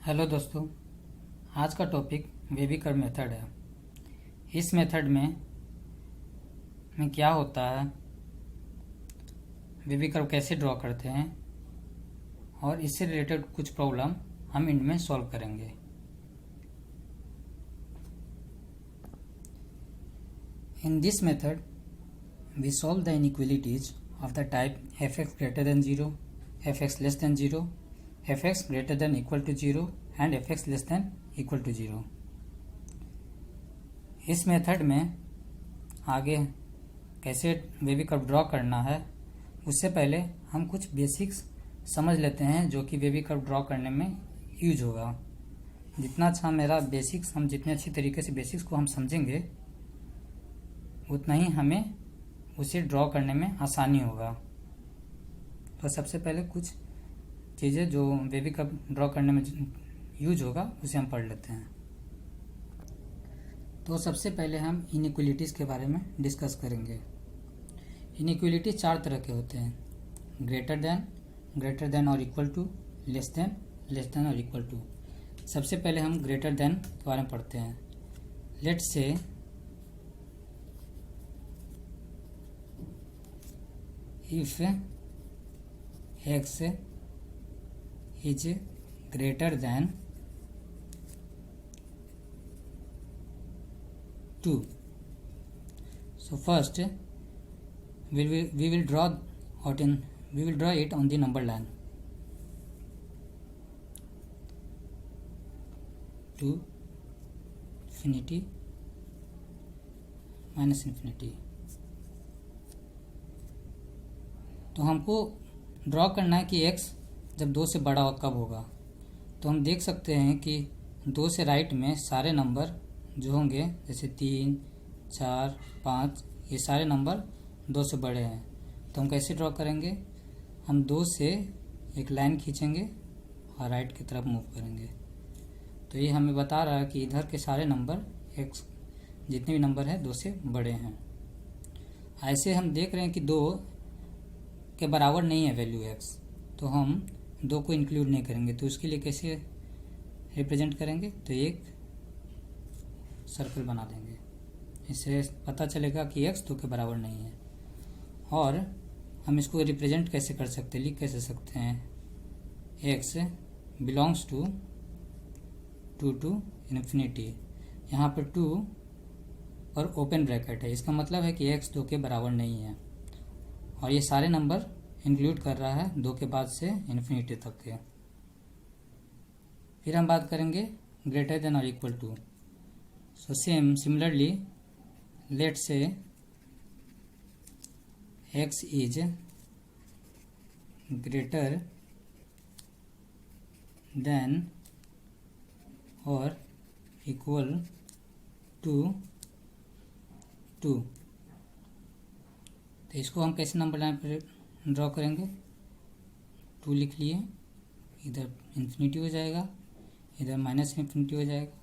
Hello दोस्तों, आज का टॉपिक बेबी कर्व मेथड है। इस मेथड में क्या होता है, बेबी कर्व कैसे ड्रॉ करते हैं और इससे रिलेटेड कुछ प्रॉब्लम हम इनमें सॉल्व करेंगे। In this method we solve the inequalities of the type fx greater than 0, fx less than 0, fx greater than equal to 0 and fx less than equal to 0। इस method में आगे कैसे baby curve draw करना है, उससे पहले हम कुछ बेसिक्स समझ लेते हैं जो कि बेबी कर्व ड्रॉ करने में यूज होगा। जितना अच्छा मेरा बेसिक्स, हम जितने अच्छी तरीके से बेसिक्स को हम समझेंगे उतना ही हमें उसे ड्रॉ करने में आसानी होगा। तो सबसे पहले कुछ चीज़ें जो बेबी कर्व ड्रॉ करने में यूज होगा उसे हम पढ़ लेते हैं। तो सबसे पहले हम इनइक्वालिटीज़ के बारे में डिस्कस करेंगे। इनइक्वालिटीज चार तरह के होते हैं: ग्रेटर देन और इक्वल टू, लेस देन और इक्वल टू। सबसे पहले हम ग्रेटर देन के बारे में पढ़ते हैं। Let's say if x is greater than 2, so first we will draw it on the number line. 2 infinity minus infinity। तो हमको ड्रॉ करना है कि x जब 2 से बड़ा कब होगा। तो हम देख सकते हैं कि 2 से राइट में सारे नंबर जो होंगे, जैसे 3, 4, 5, ये सारे नंबर 2 से बड़े हैं। तो हम कैसे ड्रॉ करेंगे? हम 2 से एक लाइन खींचेंगे और राइट की तरफ मूव करेंगे। तो ये हमें बता रहा है कि इधर के सारे नंबर x जितने भी नंबर हैं 2 से बड़े हैं। ऐसे हम देख रहे हैं कि 2 के बराबर नहीं है वैल्यू x, तो हम 2 को इंक्लूड नहीं करेंगे। तो उसके लिए कैसे रिप्रेजेंट करेंगे? तो एक सर्कल बना देंगे, इससे पता चलेगा कि x 2 के बराबर नहीं है। और हम इसको रिप्रेजेंट कैसे कर सकते हैं, लिख कैसे सकते हैं? x belongs to 2 to infinity. यहाँ पर 2 और ओपन ब्रैकेट है, इसका मतलब है कि x 2 के बराबर नहीं है। और ये सारे नंबर इंक्लूड कर रहा है 2 के बाद से इन्फिनिटी तक के। फिर हम बात करेंगे ग्रेटर देन और equal to. So similarly let's say x is greater than और इक्वल टू 2। तो इसको हम कैसे नंबर लाइन पर ड्रॉ करेंगे? 2 लिख लिए, इधर इन्फिनिटी हो जाएगा, इधर माइनस इन्फिनिटी हो जाएगा।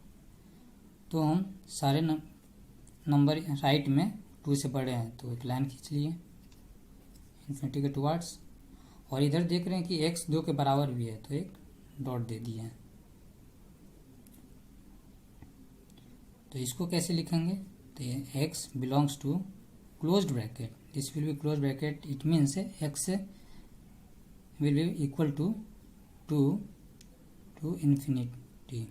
तो हम सारे नंबर राइट में 2 से बड़े हैं, तो एक लाइन खींच लिए इन्फिनिटी के टुवार्ड्स। और इधर देख रहे हैं कि x 2 के बराबर भी है, तो एक डॉट दे दिए हैं। तो इसको कैसे लिखेंगे? तो ये x belongs to closed bracket, this will be closed bracket, it means x will be equal to 2 to infinity।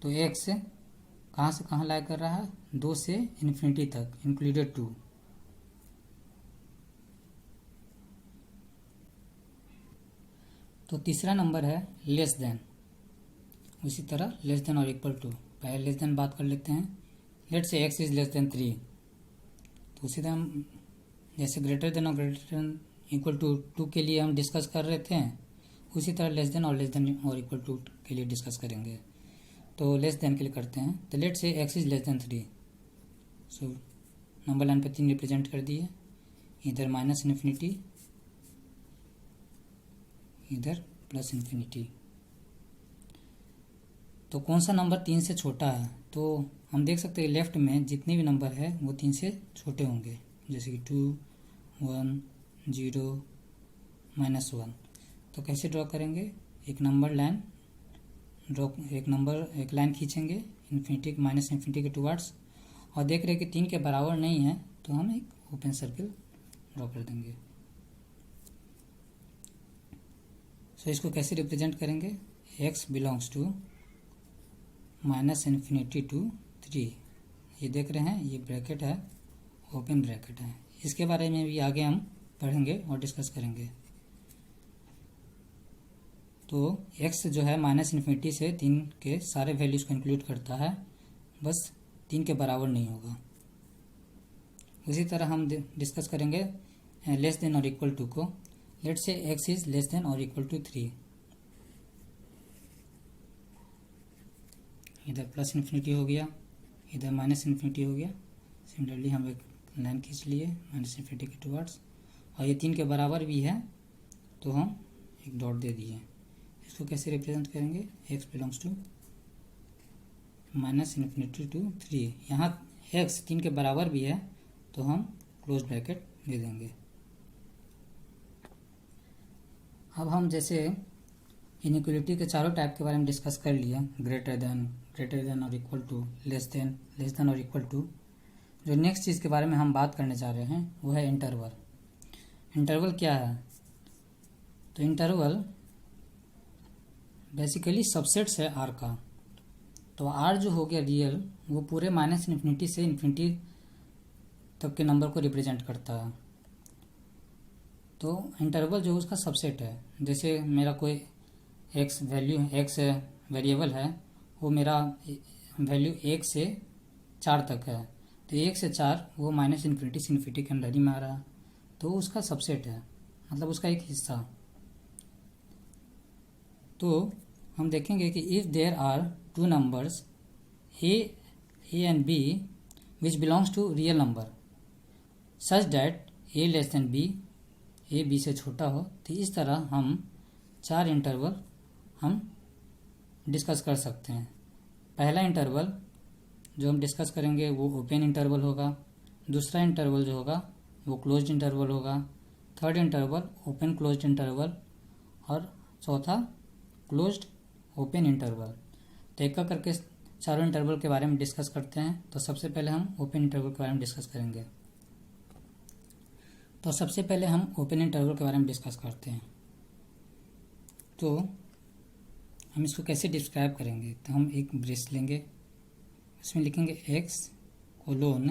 तो x कहाँ से कहाँ लाई कर रहा है? 2 से इन्फिनिटी तक इंक्लूडेड 2। तो तीसरा नंबर है लेस देन। उसी तरह लेस देन और इक्वल टू। पहले लेस देन बात कर लेते हैं। Let's say x is less then 3। तो उसी तरह हम जैसे ग्रेटर देन और ग्रेटर देन इक्वल टू 2 के लिए हम डिस्कस कर रहे थे, उसी तरह लेस देन और इक्वल टू के लिए डिस्कस करेंगे। तो लेस देन के लिए करते हैं। तो let's say x is less then 3। So number line पे 3 रिप्रेजेंट कर दिए, इधर माइनस इन्फिनिटी, इधर प्लस इन्फिनिटी। तो कौन सा नंबर 3 से छोटा है? तो हम देख सकते हैं लेफ्ट में जितने भी नंबर है वो 3 से छोटे होंगे, जैसे कि 2, 1, 0, -1। तो कैसे ड्रॉ करेंगे? एक नंबर लाइन ड्रॉ, एक लाइन खींचेंगे इन्फिनिटी माइनस इन्फिनिटी के टुवर्ड्स, और देख रहे हैं कि 3 के बराबर नहीं है तो हम एक ओपन सर्किल ड्रॉ कर देंगे। सो इसको कैसे रिप्रेजेंट करेंगे, x belongs to minus infinity to 3, ये देख रहे हैं, ये ब्रैकेट है, ओपन ब्रैकेट है। इसके बारे में भी आगे हम पढ़ेंगे और डिस्कस करेंगे। तो x जो है माइनस इन्फिनिटी से 3 के सारे वैल्यूज़ को इंक्लूड करता है, बस 3 के बराबर नहीं होगा। उसी तरह हम डिस्कस करेंगे लेस देन और इक्वल टू को। Let's say x is less than और इक्वल टू 3, इधर प्लस इन्फिनिटी हो गया, इधर माइनस इन्फिनिटी हो गया। सिमिलरली हम एक लाइन खींच लिए माइनस इन्फिनिटी के टुवर्ड्स, और ये 3 के बराबर भी है तो हम एक डॉट दे दिए। इसको कैसे रिप्रेजेंट करेंगे, x belongs to minus infinity to 3, यहाँ x 3 के बराबर भी है तो हम क्लोज ब्रैकेट दे देंगे। अब हम जैसे इनइक्वलिटी के चारों टाइप के बारे में डिस्कस कर लिए, ग्रेटर देन और इक्वल टू, लेस देन और इक्वल टू। जो नेक्स्ट चीज़ के बारे में हम बात करने जा रहे हैं वो है इंटरवल। इंटरवल क्या है, तो इंटरवल बेसिकली सबसेट्स है आर का। तो आर जो हो गया रियल, वो पूरे माइनस इन्फिनिटी से इन्फिनिटी तक के नंबर को रिप्रेजेंट करता है। तो इंटरवल जो उसका सबसेट है, जैसे मेरा कोई एक्स वेरिएबल है, वो मेरा वैल्यू 1 से 4 तक है, तो 1 से 4 वो माइनस इन्फिनिटी से इन्फिनिटी के अंदर ही में आ रहा है, तो उसका सबसेट है, मतलब उसका एक हिस्सा। तो हम देखेंगे कि if there are two numbers A and B which belongs to real number such that A less than B, A B से छोटा हो, तो इस तरह हम 4 इंटरवल हम डिस्कस कर सकते हैं। पहला इंटरवल जो हम डिस्कस करेंगे वो ओपन इंटरवल होगा, दूसरा इंटरवल जो होगा वो क्लोज्ड इंटरवल होगा, third interval open closed interval, और चौथा क्लोज्ड ओपन इंटरवल। तो एक करके चारों इंटरवल के बारे में डिस्कस करते हैं। तो सबसे पहले हम ओपन इंटरवल के बारे में डिस्कस करेंगे। तो सबसे पहले हम ओपन इंटरवल के बारे में डिस्कस करते हैं। तो हम इसको कैसे डिस्क्राइब करेंगे, तो हम एक ब्रेस लेंगे, उसमें लिखेंगे x colon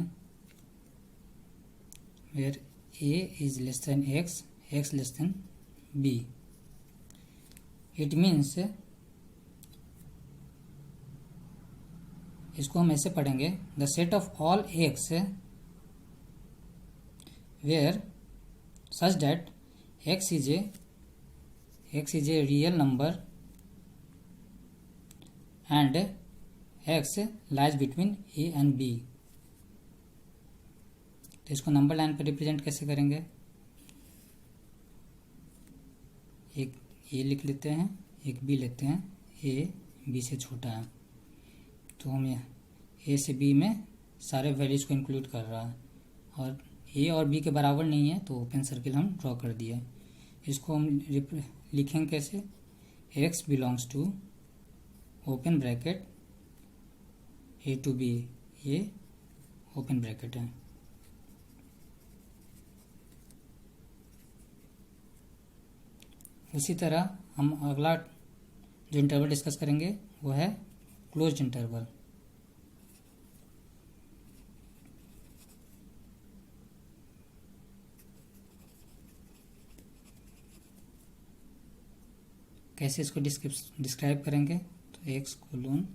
where a is less than x less than b। It means, इसको हम ऐसे पढ़ेंगे, the set of all x where such that x is a real number and x lies between a and b। तो इसको number line पर represent कैसे करेंगे, एक a लिख लेते हैं, एक b लेते हैं, a b से छोटा है, तो हम a से b में सारे वैल्यूज को इंक्लूड कर रहा है, और a और b के बराबर नहीं है तो ओपन सर्किल हम ड्रॉ कर दिए। इसको हम लिखेंगे कैसे, x belongs to open bracket A to B, ये ओपन ब्रैकेट है। उसी तरह हम अगला जो इंटरवल डिस्कस करेंगे वो है क्लोज्ड इंटरवल। कैसे इसको डिस्क्राइब करेंगे, तो x colon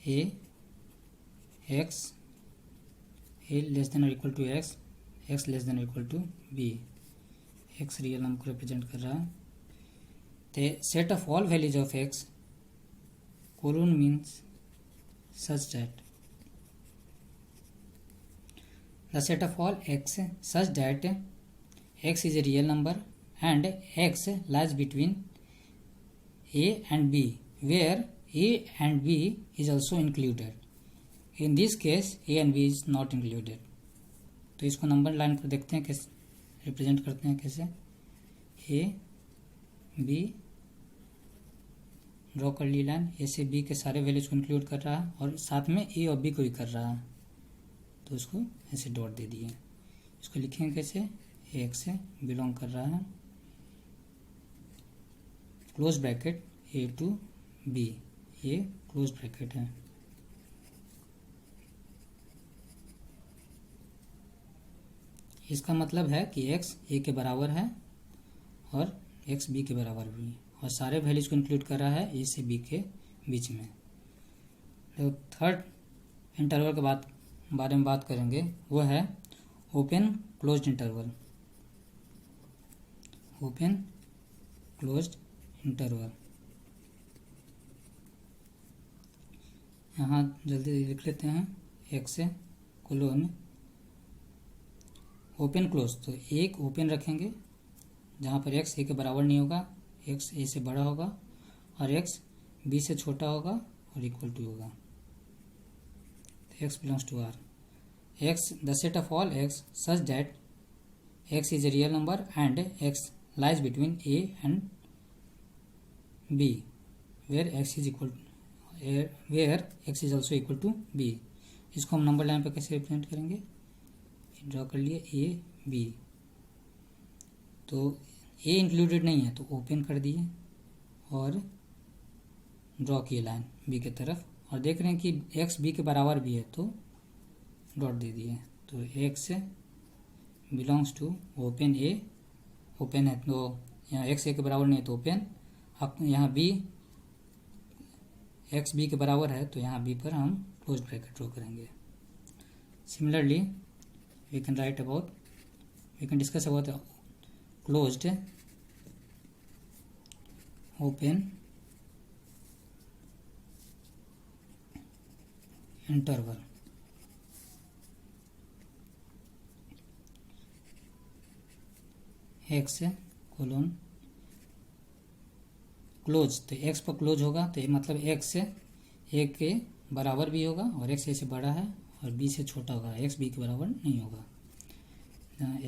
a less than और equal to x less than और equal to b. X real number को रिप्रेजेंट कर रहा है। तो set of all values of x colon means such that the set of all x such that x is a real number and x lies between a and b where a and b is also included. In this case a and b is not included. तो इसको number line पर देखते हैं कैसे represent करते हैं, कैसे a b draw कर ली लाइन, ए से बी के सारे वैल्यूज को इंक्लूड कर रहा है और साथ में ए और बी को भी कर रहा है, तो उसको ऐसे डॉट दे दिए। इसको लिखेंगे कैसे, एक्स से बिलोंग कर रहा है, close bracket A to B, ये क्लोज ब्रैकेट है। इसका मतलब है कि x a के बराबर है और x b के बराबर भी, और सारे वैल्यूज को इंक्लूड कर रहा है a से b के बीच में। तो थर्ड इंटरवल के बारे में बात करेंगे, वो है open closed interval. Open closed interval, यहाँ जल्दी लिख लेते हैं, x से कोलोन ओपन क्लोज, तो एक ओपन रखेंगे जहाँ पर x a के बराबर नहीं होगा, x a से बड़ा होगा और x b से छोटा होगा और इक्वल टू होगा, तो x belongs to r। x the set of all x such that x is a real number and x lies between a and b where x is equal where x is also equal to b। इसको हम number line पर कैसे represent करेंगे, draw कर लिए A B, तो ए included नहीं है तो ओपन कर दिए और ड्रॉ किए लाइन बी की तरफ, और देख रहे हैं कि एक्स बी के बराबर भी है तो डॉट दे दिए। तो X belongs to open A, open है तो यहाँ एक्स ए के बराबर नहीं है तो ओपन, अब यहाँ बी एक्स बी के बराबर है तो यहाँ बी पर हम क्लोज ब्रैकेट ड्रॉ करेंगे। Similarly we can discuss about closed open interval। x colon close, तो x पर क्लोज होगा तो ये मतलब x a के बराबर भी होगा और x a से बड़ा है और b से छोटा होगा, x b के बराबर नहीं होगा।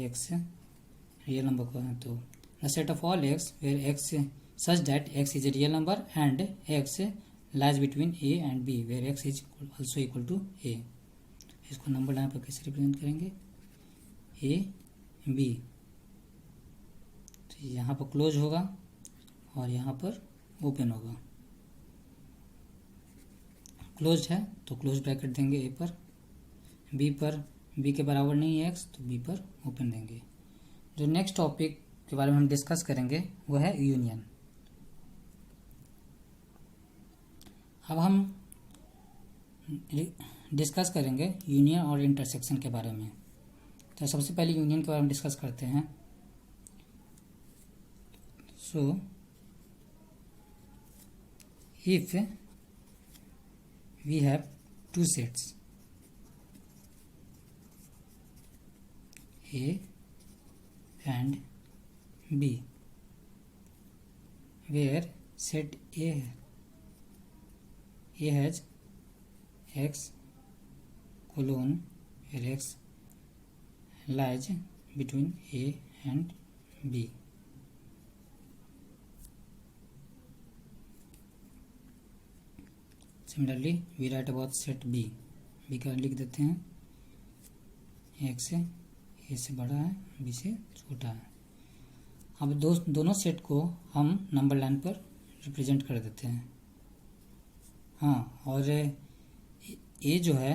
x रियल नंबर को है तो the set of all x where x such that x is a real number and x lies between a and b where x is also equal to a। इसको number line पर कैसे represent करेंगे, a b, तो यहाँ पर close होगा और यहाँ पर ओपन होगा। क्लोज है तो क्लोज ब्रैकेट देंगे a पर, b के बराबर नहीं है x तो b पर ओपन देंगे। जो नेक्स्ट टॉपिक के बारे में हम डिस्कस करेंगे वो है यूनियन। अब हम डिस्कस करेंगे यूनियन और इंटरसेक्शन के बारे में। तो सबसे पहले यूनियन के बारे में डिस्कस करते हैं। So if we have two sets A and B where set A has x colon where x lies between A and B। Similarly we write about set B का लिख देते हैं, x ए से बड़ा है बी से छोटा है। अब दोनों सेट को हम नंबर लाइन पर रिप्रेजेंट कर देते हैं। हाँ, और ए जो है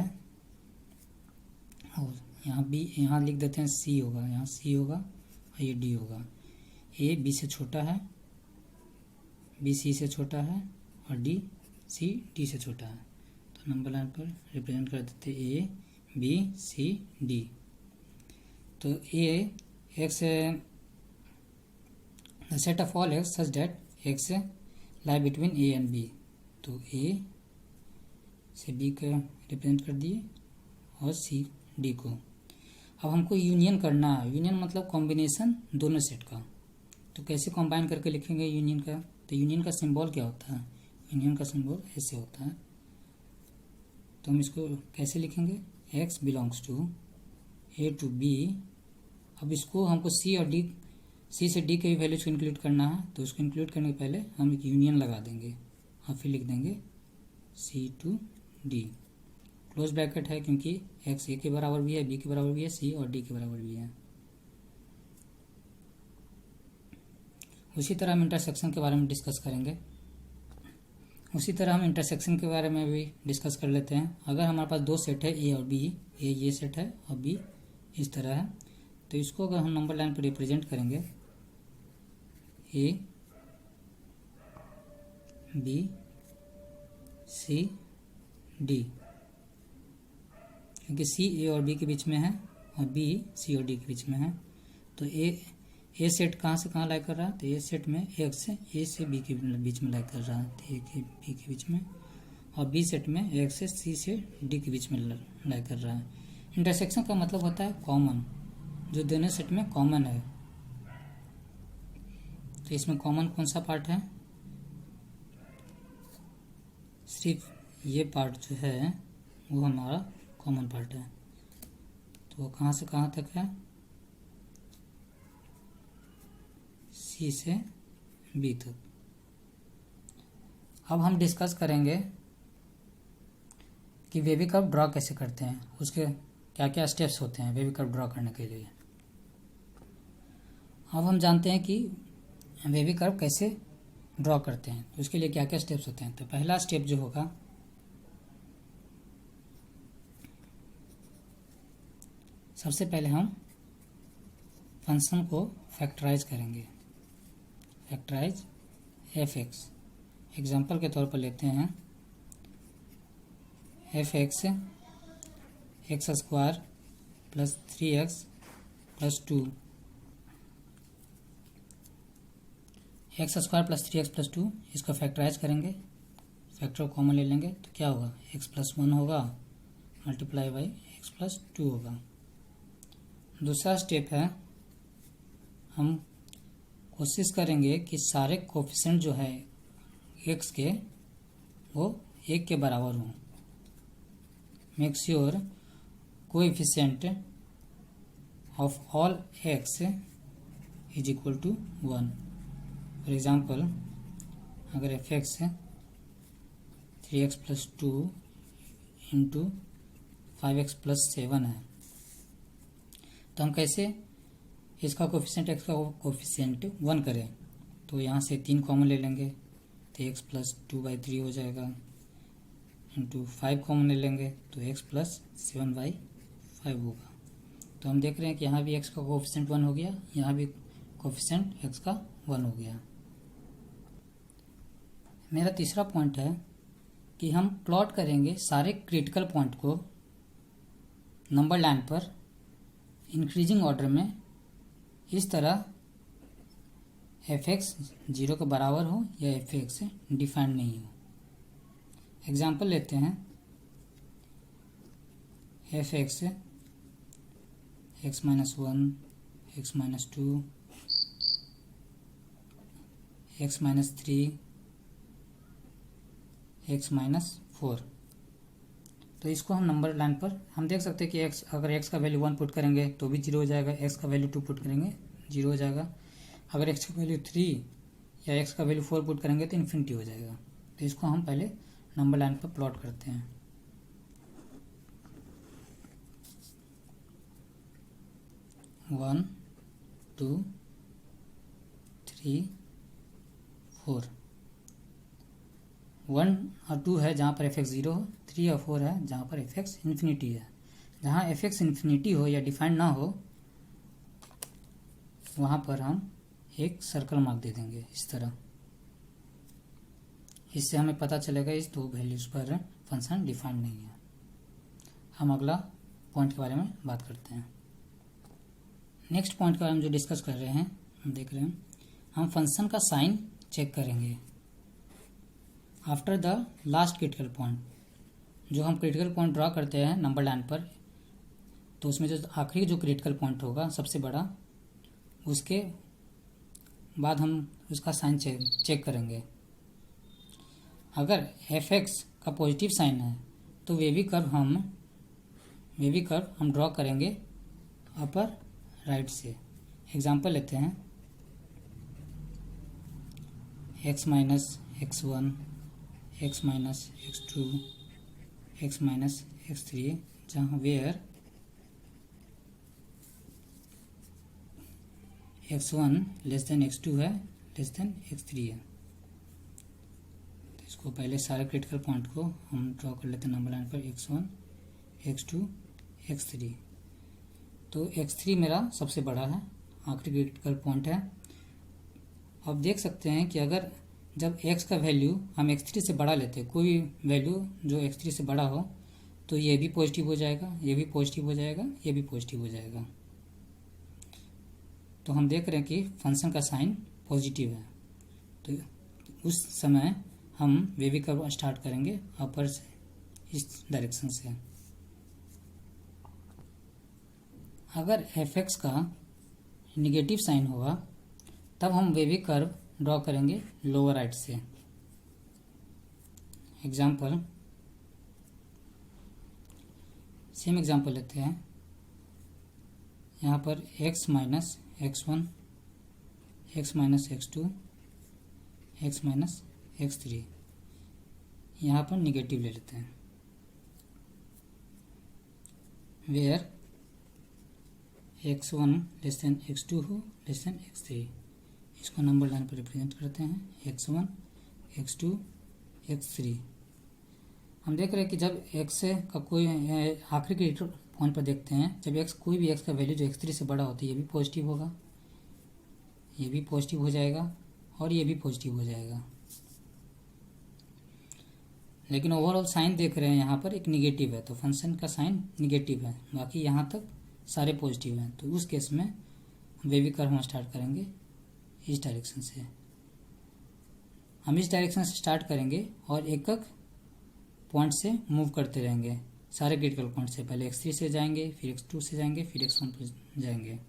और यहाँ बी, यहाँ लिख देते हैं सी होगा, यहाँ सी होगा और ये डी होगा। ए बी से छोटा है, बी सी से छोटा है और डी सी डी से छोटा है, तो नंबर लाइन पर रिप्रेजेंट कर देते हैं ए बी सी डी। तो a x the set of all x such that x lie between a and b, तो ए से बी को रिप्रेजेंट कर दिए और सी डी को। अब हमको यूनियन करना है, यूनियन मतलब कॉम्बिनेशन दोनों सेट का। तो कैसे कंबाइन करके लिखेंगे यूनियन का, तो यूनियन का सिंबल क्या होता है, यूनियन का सिंबल ऐसे होता है। तो हम इसको कैसे लिखेंगे, X belongs to A to B. अब इसको हमको सी और डी, सी से डी के भी वैल्यूज को इंक्लूड करना है, तो उसको इंक्लूड करने के पहले हम एक यूनियन लगा देंगे और फिर लिख देंगे C to D। Close bracket है क्योंकि x a के बराबर भी है, b के बराबर भी है, c और d के बराबर भी है। उसी तरह हम इंटरसेक्शन के बारे में डिस्कस करेंगे। उसी तरह हम इंटरसेक्शन के बारे में भी डिस्कस कर लेते हैं। अगर हमारे पास दो सेट है ए और बी, ए ये सेट है और बी इस तरह है, तो इसको अगर हम नंबर लाइन पर रिप्रेजेंट करेंगे ए बी सी डी, क्योंकि सी ए और बी के बीच में है और बी सी और डी के बीच में है, तो ए सेट कहाँ से कहाँ लाई कर रहा है, तो ए सेट में ए से बी के बीच में लाई कर रहा है, तो ए के बी के बीच में, और बी सेट में एक्स से सी से डी के बीच में लाई कर रहा है। इंटरसेक्शन का मतलब होता है कॉमन, जो दोनों सेट में कॉमन है। तो इसमें कॉमन कौन सा पार्ट है, सिर्फ ये पार्ट जो है वो हमारा कॉमन पार्ट है। तो वो कहाँ से कहाँ तक है, सी से बी तक। अब हम डिस्कस करेंगे कि वेवी कर्व ड्रॉ कैसे करते हैं, उसके क्या क्या स्टेप्स होते हैं वेवी कर्व ड्रॉ करने के लिए। अब हम जानते हैं कि वेवी कर्व कैसे ड्रॉ करते हैं, तो उसके लिए क्या क्या स्टेप्स होते हैं। तो पहला स्टेप जो होगा, सबसे पहले हम फंक्शन को फैक्टराइज करेंगे, फैक्टराइज एफ एक्स। एग्जाम्पल के तौर पर लेते हैं F x x square plus 3x plus 2, x square plus 3x plus 2, इसको फैक्टराइज करेंगे, फैक्टर कॉमन ले लेंगे, तो क्या होगा, x प्लस 1 होगा मल्टीप्लाई बाई x प्लस 2 होगा। दूसरा स्टेप है, हम कोशिश करेंगे कि सारे कोफिशिएंट जो है x के वो 1 के बराबर हों। Make sure coefficient of all x is equal to 1। For example, अगर f x 3x plus 2 into 5x plus 7 है, तो हम कैसे इसका कोफिशिएंट x का कोफिशिएंट 1 करें, तो यहाँ से 3 कॉमन ले लेंगे, तो x प्लस 2/3 हो जाएगा, इंटू 5 कॉमन ले लेंगे तो x प्लस 7/5 होगा। तो हम देख रहे हैं कि यहाँ भी x का कोफिशिएंट 1 हो गया, यहाँ भी कोफिशिएंट x का 1 हो गया। मेरा तीसरा पॉइंट है कि हम प्लॉट करेंगे सारे क्रिटिकल पॉइंट को नंबर लाइन पर इंक्रीजिंग ऑर्डर में, इस तरह एफ एक्स 0 के बराबर हो या एफ एक्स डिफाइंड नहीं हो। एग्जाम्पल लेते हैं, F x x minus 1, x minus 2, x minus 3, x minus 4। तो इसको हम नंबर लाइन पर हम देख सकते हैं कि x, अगर x का वैल्यू 1 पुट करेंगे तो भी 0 हो जाएगा, x का वैल्यू 2 पुट करेंगे 0 हो जाएगा, अगर x का वैल्यू 3 या x का वैल्यू 4 पुट करेंगे तो इन्फिनिटी हो जाएगा। तो इसको हम पहले नंबर लाइन पर प्लॉट करते हैं। वन 2 3 4, 1 और 2 है जहाँ पर एफ एक्स 0 हो, 3 और 4 है जहाँ पर एफ एक्स इन्फिनिटी है। जहाँ एफ एक्स इन्फिनिटी हो या डिफाइंड ना हो, वहाँ पर हम एक सर्कल मार्क दे देंगे इस तरह। इससे हमें पता चलेगा इस दो वैल्यूज़ पर फंक्शन डिफाइंड नहीं है। हम अगला पॉइंट के बारे में बात करते हैं। नेक्स्ट पॉइंट के बारे में जो डिस्कस कर रहे हैं, हम देख रहे हैं, हम फंक्शन का साइन चेक करेंगे after the last critical point. जो हम क्रिटिकल पॉइंट ड्रा करते हैं नंबर लाइन पर, तो उसमें जो आखिरी जो क्रिटिकल पॉइंट होगा सबसे बड़ा, उसके बाद हम उसका साइन चेक करेंगे। अगर एफ एक्स का पॉजिटिव साइन है तो वेवी कर्व हम ड्रॉ करेंगे अपर राइट से। एग्जांपल लेते हैं, x minus x1 x minus x two x minus x three, जहाँ where x1 less than x2 है, लेस देन x3 है। तो इसको पहले सारे क्रिटिकल पॉइंट को हम ड्रॉ कर लेते हैं नंबर लाइन पर, x1 x2 x3। तो x3 मेरा सबसे बड़ा है, आखिरी क्रिटिकल पॉइंट है। अब देख सकते हैं कि अगर जब x का वैल्यू हम x3 से बड़ा लेते हैं, कोई भी वैल्यू जो x3 से बड़ा हो, तो ये भी पॉजिटिव हो जाएगा, ये भी पॉजिटिव हो जाएगा, ये भी पॉजिटिव हो जाएगा। तो हम देख रहे हैं कि फंक्शन का साइन पॉजिटिव है, तो उस समय हम वेवी कर्व स्टार्ट करेंगे अपर से, इस डायरेक्शन से। अगर fx का निगेटिव साइन होगा तब हम वेवी कर्व ड्रॉ करेंगे लोअर राइट से। एग्जाम्पल, सेम एग्जाम्पल लेते हैं। यहाँ पर x minus x1 x minus x2 x minus x3, यहाँ पर निगेटिव ले लेते हैं। Where x1 less than x2 हो, लेस देन x3, इसको नंबर लाइन पर रिप्रेजेंट करते हैं x1 x2 x3। हम देख रहे हैं कि जब x का कोई आखिरी क्रिटिकल पॉइंट पर देखते हैं, जब x कोई भी x का वैल्यू जो x3 से बड़ा होता है, ये भी पॉजिटिव होगा, ये भी पॉजिटिव हो जाएगा और ये भी पॉजिटिव हो जाएगा। लेकिन ओवरऑल साइन देख रहे हैं यहाँ पर एक निगेटिव है, तो फंक्शन का साइन निगेटिव है, बाकी यहाँ तक सारे पॉजिटिव हैं। तो उस केस में वेवी कर्व हम स्टार्ट करेंगे इस डायरेक्शन से। हम इस डायरेक्शन से स्टार्ट करेंगे और एक एक पॉइंट से मूव करते रहेंगे, सारे क्रिटिकल पॉइंट से। पहले x3 से जाएंगे, फिर x2 से जाएंगे, फिर x1 पर जाएंगे।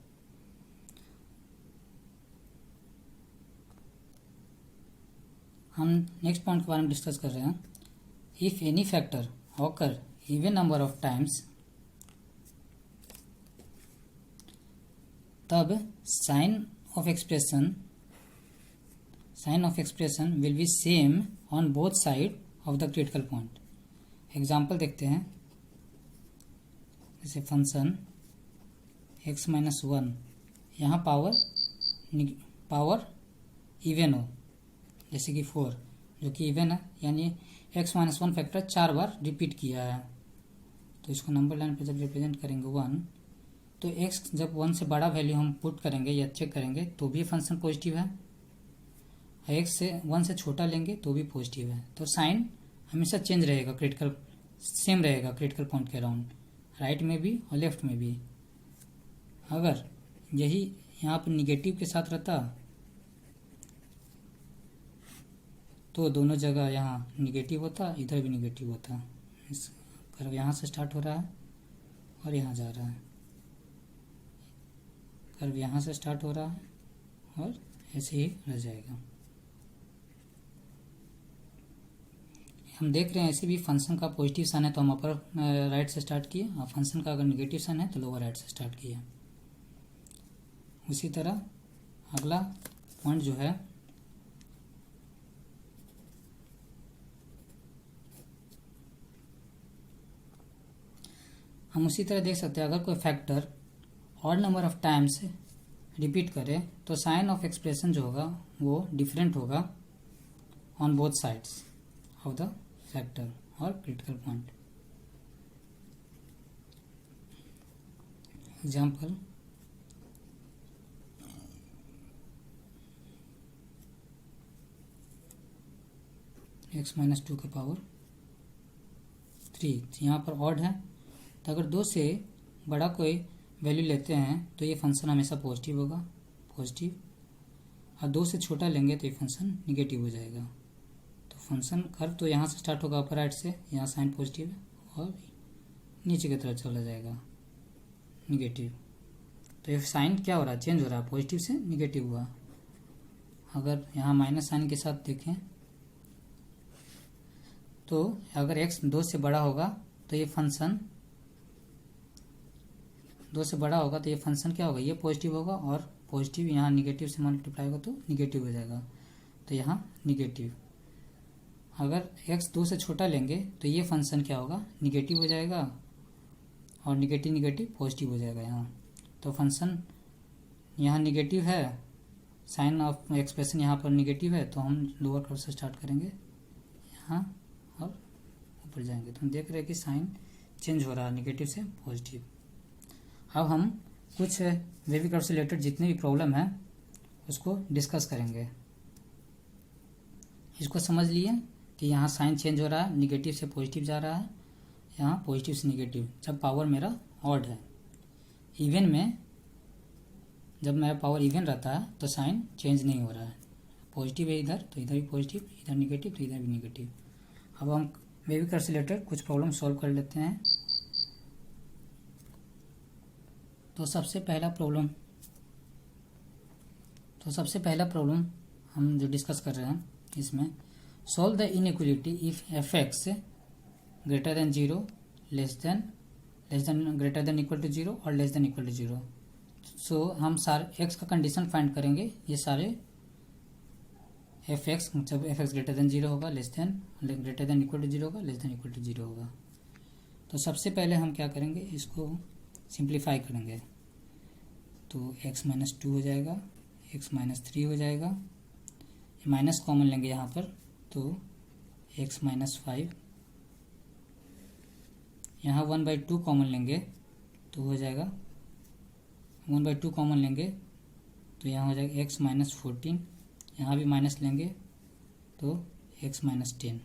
हम नेक्स्ट पॉइंट के बारे में डिस्कस कर रहे हैं। If any factor occur even number of times, तब sign of expression will be same on both side of the critical point. Example देखते हैं, जैसे फंक्शन x माइनस 1, यहाँ पावर इवन हो, जैसे कि 4 जो कि इवन है, यानी x माइनस 1 फैक्टर 4 बार रिपीट किया है। तो इसको नंबर लाइन पर जब रिप्रेजेंट करेंगे 1, तो x जब 1 से बड़ा वैल्यू हम पुट करेंगे या चेक करेंगे तो भी फंक्शन पॉजिटिव है, x से 1 से छोटा लेंगे तो भी पॉजिटिव है। तो साइन हमेशा चेंज रहेगा, क्रिटिकल सेम रहेगा क्रिटिकल पॉइंट के अराउंड, राइट में भी और लेफ्ट में भी। अगर यही यहाँ पर निगेटिव के साथ रहता तो दोनों जगह यहाँ निगेटिव होता, इधर भी निगेटिव होता। इस कर्व यहाँ से स्टार्ट हो रहा है और यहाँ जा रहा है, कर्व यहाँ से स्टार्ट हो रहा है और ऐसे ही रह जाएगा। हम देख रहे हैं ऐसे भी फंक्शन का पॉजिटिव साइन है तो हम अपर राइट से स्टार्ट किए, और फंक्शन का अगर निगेटिव साइन है तो लोअर राइट से स्टार्ट किया। उसी तरह अगला पॉइंट जो है, हम उसी तरह देख सकते हैं, अगर कोई factor odd number of times repeat करे तो साइन ऑफ एक्सप्रेशन जो होगा वो डिफरेंट होगा on both sides of the factor और critical point. Example, x minus 2 के पावर 3, यहाँ पर ऑड है, तो अगर 2 से बड़ा कोई वैल्यू लेते हैं तो ये फंक्शन हमेशा पॉजिटिव होगा, पॉजिटिव, और 2 से छोटा लेंगे तो ये फंक्शन निगेटिव हो जाएगा। तो फंक्शन कर्व तो यहाँ से स्टार्ट होगा अपर राइट से, यहाँ साइन पॉजिटिव है और नीचे की तरफ चला जाएगा निगेटिव। तो ये साइन क्या हो रहा है, चेंज हो रहा है, पॉजिटिव से निगेटिव हुआ। अगर यहाँ माइनस साइन के साथ देखें तो अगर x 2 से बड़ा होगा तो ये फंक्शन 2 से बड़ा होगा तो ये फंक्शन क्या होगा, ये पॉजिटिव होगा, और पॉजिटिव यहाँ निगेटिव से मल्टीप्लाई होगा तो निगेटिव हो जाएगा, तो यहाँ निगेटिव। अगर x 2 से छोटा लेंगे तो ये फंक्शन क्या होगा, निगेटिव हो जाएगा, और निगेटिव निगेटिव पॉजिटिव हो जाएगा यहाँ। तो फंक्शन यहाँ निगेटिव है, साइन ऑफ एक्सप्रेशन यहाँ पर निगेटिव है, तो हम लोअर कर्व से स्टार्ट करेंगे यहाँ और ऊपर जाएंगे। तो हम देख रहे हैं कि साइन चेंज हो रहा है निगेटिव से पॉजिटिव। अब हम कुछ वेवी कर्व से रिलेटेड जितने भी प्रॉब्लम है उसको डिस्कस करेंगे। इसको समझ लिए कि यहाँ साइन चेंज हो रहा है, निगेटिव से पॉजिटिव जा रहा है, यहाँ पॉजिटिव से निगेटिव, जब पावर मेरा ऑड है। इवन में जब मेरा पावर इवन रहता है तो साइन चेंज नहीं हो रहा है, पॉजिटिव है इधर तो इधर भी पॉजिटिव, इधर निगेटिव तो इधर भी निगेटिव। अब हम वेवी कर्व से रिलेटेड कुछ प्रॉब्लम सॉल्व कर लेते हैं। तो सबसे पहला प्रॉब्लम हम जो डिस्कस कर रहे हैं इसमें, solve the inequality if f x greater than zero, less than greater than equal to zero और less than equal to zero. So हम सारे एक्स का कंडीशन फाइंड करेंगे, ये सारे एफ एक्स, जब f x greater than zero होगा, less than greater than equal to zero होगा, less than equal to zero होगा। तो सबसे पहले हम क्या करेंगे, इसको सिंप्लीफाई करेंगे। तो x माइनस 2 हो जाएगा, x माइनस 3 हो जाएगा, माइनस कॉमन लेंगे यहाँ पर तो x माइनस 5, यहाँ 1/2 कॉमन लेंगे तो हो जाएगा 1/2 कॉमन लेंगे तो यहाँ हो जाएगा x माइनस 14, यहाँ भी माइनस लेंगे तो x माइनस 10,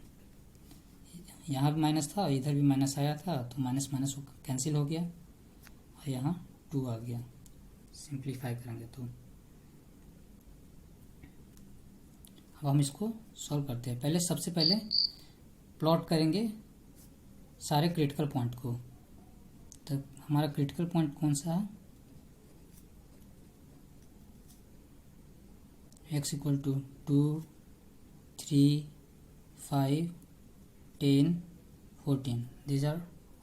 यहाँ भी माइनस था इधर भी माइनस आया था तो माइनस माइनस कैंसिल हो गया और यहाँ 2 आ गया। सिंप्लीफाई करेंगे तो अब हम इसको सॉल्व करते हैं। पहले सबसे पहले प्लॉट करेंगे सारे क्रिटिकल पॉइंट को। तो हमारा क्रिटिकल पॉइंट कौन सा है, x equal to 2, 3, 5, 10, 14, these are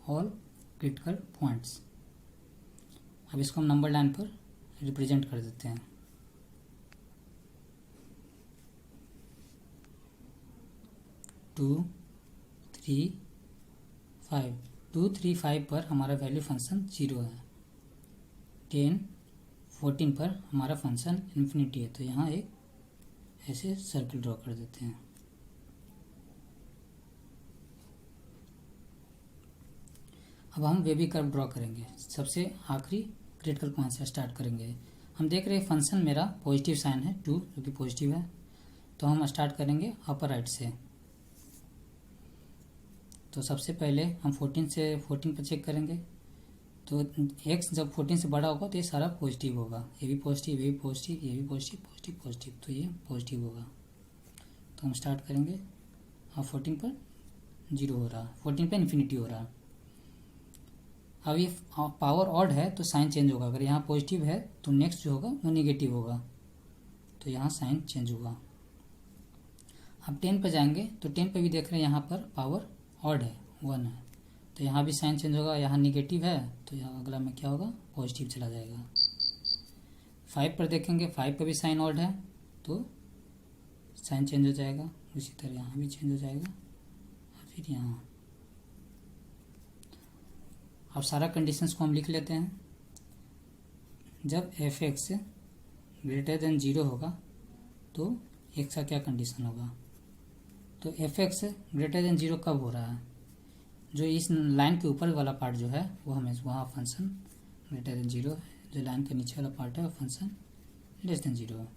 all critical points. अब इसको हम नंबर लाइन पर रिप्रेजेंट कर देते हैं। टू, 3, 5, 2, 3, 5 पर हमारा वैल्यू फंक्शन 0 है, 10, 14 पर हमारा फंक्शन इन्फिनिटी है। तो यहाँ एक ऐसे सर्किल ड्रॉ कर देते हैं। अब हम वेवी कर्व ड्रॉ करेंगे। सबसे आखिरी क्रिटिकल पॉइंट से स्टार्ट करेंगे। हम देख रहे हैं फंक्शन मेरा पॉजिटिव साइन है 2 जो कि पॉजिटिव है, तो हम स्टार्ट करेंगे अपर राइट से। तो सबसे पहले हम 14 पर चेक करेंगे। तो x जब 14 से बड़ा होगा तो ये सारा पॉजिटिव होगा, ये भी पॉजिटिव, ये भी पॉजिटिव, ये भी पॉजिटिव, पॉजिटिव पॉजिटिव, तो ये पॉजिटिव होगा। तो हम स्टार्ट करेंगे। अब 14 पर 0 हो रहा, 14 पर इन्फिनिटी हो रहा। अब ये पावर ऑड है तो साइन चेंज होगा। अगर यहाँ पॉजिटिव है तो नेक्स्ट जो होगा वो निगेटिव होगा, तो यहाँ साइन चेंज होगा। अब 10 पर जाएंगे तो 10 पर भी देख रहे हैं यहाँ पर पावर ऑड है, 1 है, तो यहाँ भी साइन चेंज होगा। यहाँ निगेटिव है तो यहाँ अगला में क्या होगा, पॉजिटिव चला जाएगा। 5 पर देखेंगे, 5 पर भी साइन ऑड है तो साइन चेंज हो जाएगा। उसी तरह यहाँ भी चेंज हो जाएगा और फिर यहाँ। अब सारा कंडीशंस को हम लिख लेते हैं। जब एफ एक्स ग्रेटर देन 0 होगा तो एक्स का क्या कंडीशन होगा। तो एफ एक्स ग्रेटर देन 0 कब हो रहा है, जो इस लाइन के ऊपर वाला पार्ट जो है वो हमें वहाँ फंक्शन ग्रेटर देन 0 है, जो लाइन के नीचे वाला पार्ट है वो फंक्शन लेस देन 0 है।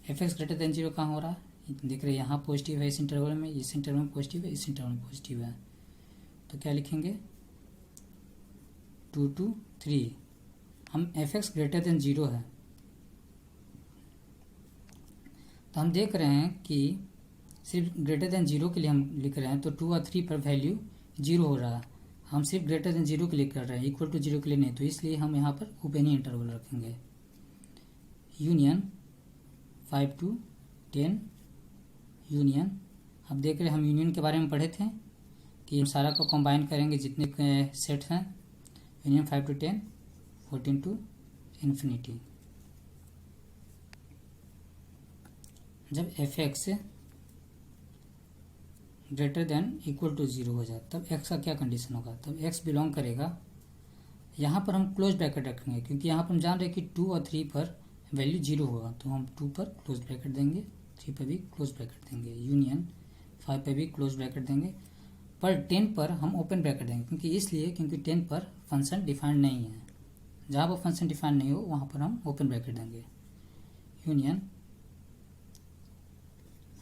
एफ एक्स ग्रेटर देन 0 कहाँ हो रहा है, देख रहे हैं यहाँ पॉजिटिव है इस इंटरवल में, इस इंटरवल में पॉजिटिव है, इस इंटरवल में पॉजिटिव है। तो क्या लिखेंगे 2 to 3। हम एफ एक्स ग्रेटर देन 0 है तो हम देख रहे हैं कि सिर्फ ग्रेटर देन 0 के लिए हम लिख रहे हैं, तो 2 और 3 पर वैल्यू 0 हो रहा है। हम सिर्फ ग्रेटर देन 0 के लिए कर रहे हैं, इक्वल टू 0 के लिए नहीं, तो इसलिए हम यहाँ पर ओपन ही इंटरवल रखेंगे। Union 5 to 10 union. अब देख रहे हैं हम यूनियन के बारे में पढ़े थे कि हम सारा को कंबाइन करेंगे जितने सेट हैं। Union 5 to 10, 14 to infinity. जब f x greater than equal to 0 हो जाए, तब x का क्या कंडीशन होगा, तब x बिलोंग करेगा, यहाँ पर हम क्लोज ब्रैकेट रखेंगे क्योंकि यहाँ पर हम जान रहे हैं कि 2 और 3 पर वैल्यू 0 होगा, तो हम 2 पर क्लोज ब्रैकेट देंगे, 3 पर भी क्लोज ब्रैकेट देंगे, यूनियन 5 पर भी क्लोज ब्रैकेट देंगे, पर 10 पर हम ओपन ब्रैकेट देंगे क्योंकि 10 पर फंक्शन डिफाइंड नहीं है, जहाँ पर फंक्शन डिफाइंड नहीं हो वहाँ पर हम ओपन ब्रैकेट देंगे, यूनियन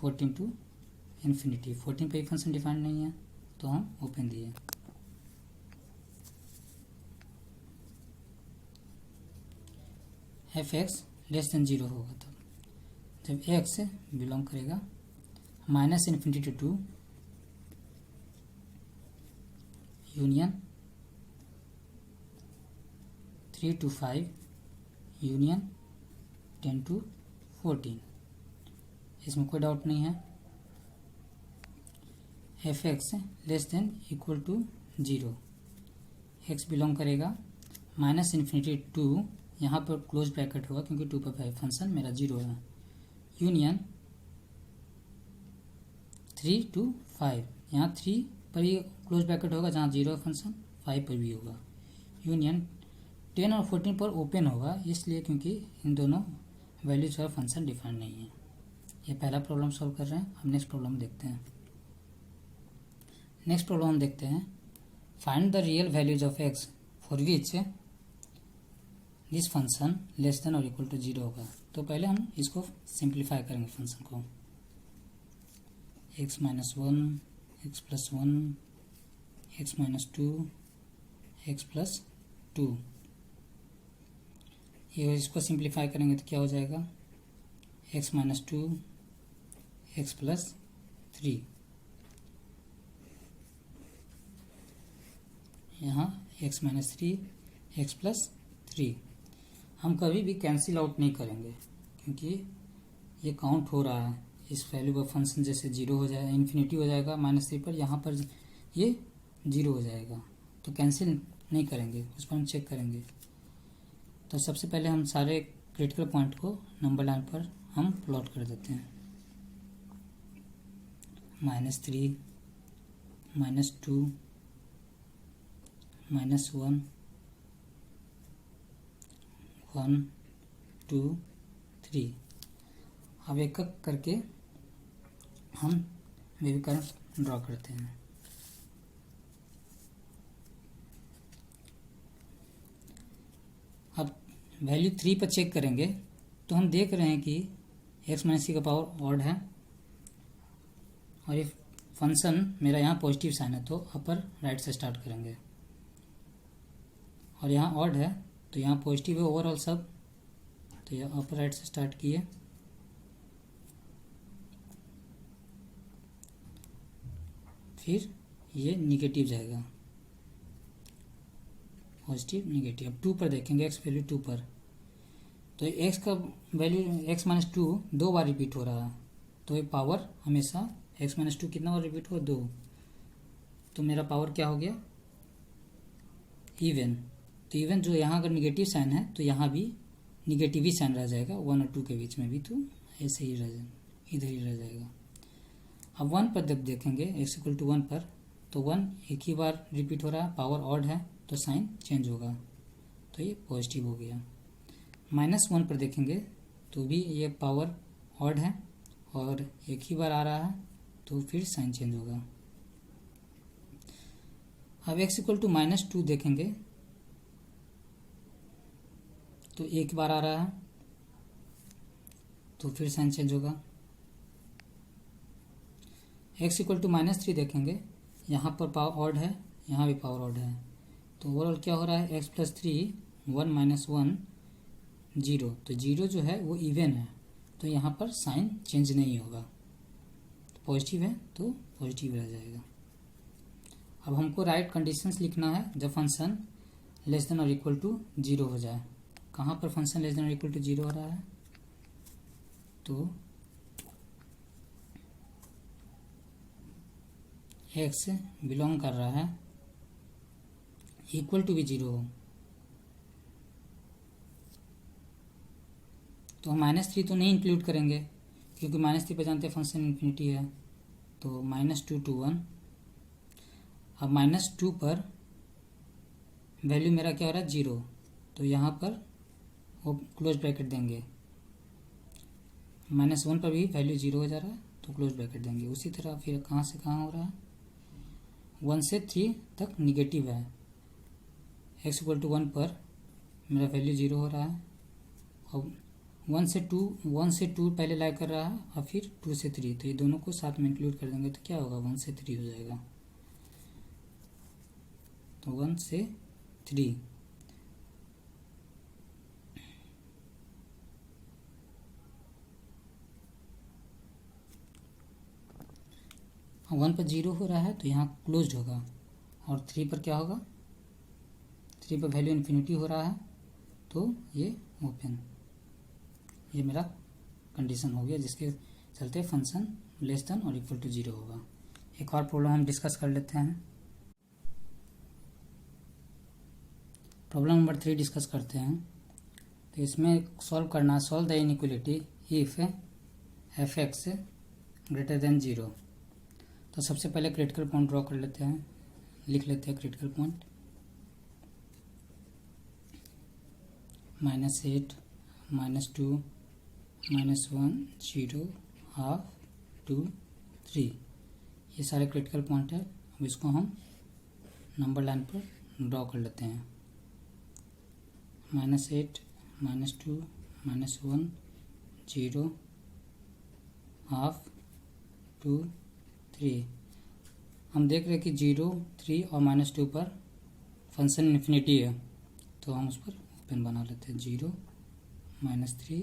14 टू इन्फिनिटी, 14 पे फंक्शन डिफाइंड नहीं है तो हम ओपन दिए। एफ एक्स लेस देन 0 होगा तब जब एक्स बिलोंग करेगा minus infinity to 2 union 3 to 5 union 10 to 14, इसमें कोई डाउट नहीं है। F X less than equal to 0, X belong करेगा माइनस इन्फिनिटी टू, यहाँ पर क्लोज ब्रैकेट होगा क्योंकि 2 पर फंक्शन मेरा 0 है, यूनियन 3 to 5, यहाँ 3 पर ही क्लोज ब्रैकेट होगा जहाँ 0 है फंक्शन, 5 पर भी होगा, यूनियन 10 और 14 पर ओपन होगा इसलिए क्योंकि इन दोनों वैल्यूज का फंक्शन डिफाइंड नहीं है। ये पहला प्रॉब्लम सॉल्व कर रहे हैं। हम नेक्स्ट प्रॉब्लम देखते हैं। नेक्स्ट प्रॉब्लम हम देखते हैं, find the real values of x for which this function less than और इक्वल टू 0 होगा। तो पहले हम इसको सिंप्लीफाई करेंगे फंक्शन को, x minus 1 x plus 1 x minus 2 x plus 2, ये इसको सिंप्लीफाई करेंगे तो क्या हो जाएगा, x माइनस 2 x प्लस 3, यहाँ x माइनस 3 x प्लस 3। हम कभी भी कैंसिल आउट नहीं करेंगे क्योंकि ये काउंट हो रहा है, इस वैल्यू का फंक्शन जैसे 0 हो जाएगा, इन्फिनिटी हो जाएगा -3 पर, यहाँ पर ये 0 हो जाएगा, तो कैंसिल नहीं करेंगे, उस पर हम चेक करेंगे। तो सबसे पहले हम सारे क्रिटिकल पॉइंट को नंबर लाइन पर हम प्लॉट कर देते हैं, -3 -2 -1 1 2 3। अब एक एक करके हम वेव कर्व ड्रॉ करते हैं। अब वैल्यू 3 पर चेक करेंगे तो हम देख रहे हैं कि x माइनस c का पावर ऑड है और ये फंक्शन मेरा यहाँ पॉजिटिव साइन है तो अपर राइट से स्टार्ट करेंगे, और यहाँ ऑड है तो यहाँ पॉजिटिव है ओवरऑल सब, तो ये अपर राइट से स्टार्ट किए, फिर ये निगेटिव जाएगा, पॉजिटिव निगेटिव। अब 2 पर देखेंगे, x वैल्यू 2 पर, तो x का वैल्यू x माइनस 2 2 बार रिपीट हो रहा है, तो ये पावर हमेशा x माइनस 2 कितना बार रिपीट हुआ, 2, तो मेरा पावर क्या हो गया, इवन। तो इवन जो यहाँ अगर निगेटिव साइन है तो यहाँ भी निगेटिव ही साइन रह जाएगा, 1 और 2 के बीच में भी, तो ऐसे ही रह जाएगा, इधर ही रह जाएगा। अब 1 पर जब देखेंगे x इक्वल टू 1 पर, तो 1 एक ही बार रिपीट हो रहा है, पावर ऑड है तो साइन चेंज होगा, तो ये पॉजिटिव हो गया। -1 पर देखेंगे तो भी ये पावर ऑड है और एक ही बार आ रहा है तो फिर साइन चेंज होगा। अब x इक्वल टू -2 देखेंगे तो एक बार आ रहा है तो फिर साइन चेंज होगा। x इक्वल टू -3 देखेंगे, यहाँ पर पावर ऑड है, यहाँ भी पावर ऑड है, तो ओवरऑल क्या हो रहा है, x प्लस 3 1 माइनस 1 0, तो 0 जो है वो इवन है तो यहाँ पर साइन चेंज नहीं होगा, तो पॉजिटिव है तो पॉजिटिव रह जाएगा। अब हमको राइट कंडीशंस लिखना है जब फंक्शन लेस देन और इक्वल टू 0 हो जाए। कहाँ पर फंक्शन लेस देन और इक्वल टू 0 हो रहा है, तो x बिलोंग कर रहा है इक्वल टू भी 0 हो, तो हम -3 तो नहीं इंक्लूड करेंगे क्योंकि -3 पे जानते हैं फंक्शन इन्फिनिटी है, तो -2 to 1। अब -2 पर वैल्यू मेरा क्या हो रहा है 0, तो यहाँ पर वो क्लोज ब्रैकेट देंगे। -1 पर भी वैल्यू 0 हो जा रहा है तो क्लोज ब्रैकेट देंगे। उसी तरह फिर कहाँ से कहाँ हो रहा है, 1 से 3 तक निगेटिव है। x = 1 पर मेरा वैल्यू 0 हो रहा है और 1 से 2 पहले लाई कर रहा है और फिर 2 से 3, तो ये दोनों को साथ में इंक्लूड कर देंगे तो क्या होगा 1 से 3 हो जाएगा। तो 1 से 3 1 पर 0 हो रहा है तो यहाँ क्लोज्ड होगा और 3 पर क्या होगा, 3 पर वैल्यू इन्फिनिटी हो रहा है तो ये ओपन। ये मेरा कंडीशन हो गया जिसके चलते फंक्शन लेस देन और इक्वल टू 0 होगा। एक और प्रॉब्लम हम डिस्कस कर लेते हैं। प्रॉब्लम नंबर 3 डिस्कस करते हैं। तो इसमें solve the inequality if f(x) > 0। तो सबसे पहले क्रिटिकल पॉइंट ड्रॉ कर लेते हैं, लिख लेते हैं क्रिटिकल पॉइंट। -8 -2 -1 0 ½ 2 3, ये सारे क्रिटिकल पॉइंट है। अब इसको हम नंबर लाइन पर ड्रॉ कर लेते हैं। -8 -2 -1 0 ½ 2 3। हम देख रहे हैं कि 0 3 और -2 पर फंक्शन इन्फिनिटी है तो हम उस पर ओपन बना लेते हैं 0 -3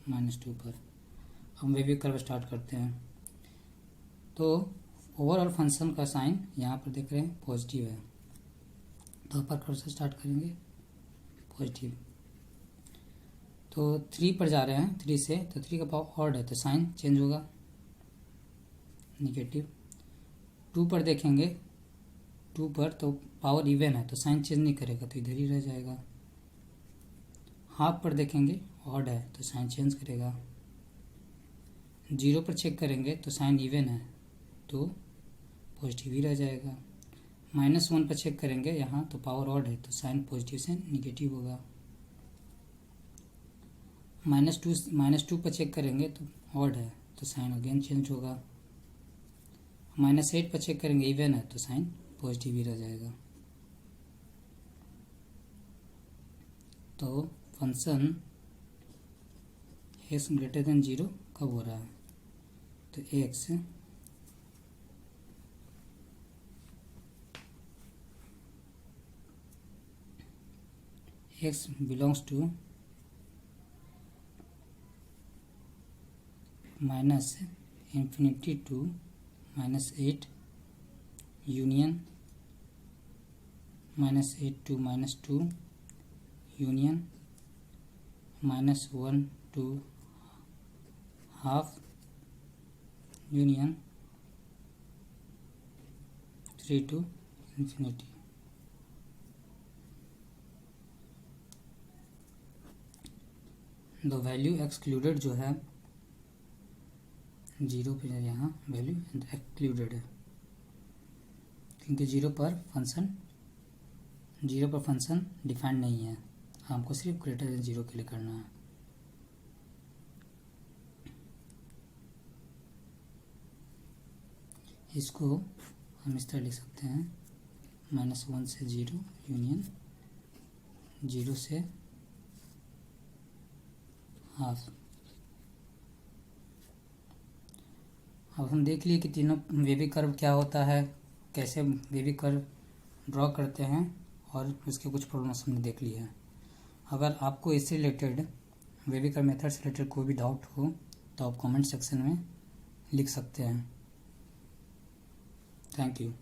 -2 पर। हम वे भी कर्व स्टार्ट करते हैं। तो ओवरऑल फंक्शन का साइन यहाँ पर देख रहे हैं पॉजिटिव है, तो अपर कर्व से स्टार्ट करेंगे पॉजिटिव। तो 3 पर जा रहे हैं, 3 से, तो 3 का पावर ऑड है तो साइन चेंज होगा निगेटिव। 2 पर देखेंगे, 2 पर तो पावर इवन है तो साइन चेंज नहीं करेगा तो इधर ही रह जाएगा। हाफ पर देखेंगे ऑड है तो साइन चेंज करेगा। 0 पर चेक करेंगे तो साइन इवन है तो पॉजिटिव ही रह जाएगा। -1 पर चेक करेंगे यहाँ तो पावर ऑड है तो साइन पॉजिटिव से निगेटिव होगा। -2 पर चेक करेंगे तो ऑड है तो साइन अगेन चेंज होगा। -8 पर चेक करेंगे इवन है तो साइन पॉजिटिव ही रह जाएगा। तो फंक्शन x > 0 कब हो रहा है, तो x belongs to -∞ to -8 union -8 to -2 union -1 to ½ union 3 to infinity। The value excluded जो है 0 पे यहाँ वैल्यू एक्सक्लूडेड है क्योंकि 0 पर फंक्शन डिफाइंड नहीं है, हमको सिर्फ > 0 के लिए करना है। इसको हम इस तरह लिख सकते हैं -1 से 0 यूनियन 0 से हाफ। अब हम देख लिए कि तीनों वेवी कर्व क्या होता है, कैसे वेवी कर्व ड्रॉ करते हैं और उसके कुछ प्रॉब्लम्स हमने देख लिए हैं। अगर आपको इससे रिलेटेड वेवी कर्व मेथड से रिलेटेड कोई भी डाउट हो तो आप कमेंट सेक्शन में लिख सकते हैं। Thank you.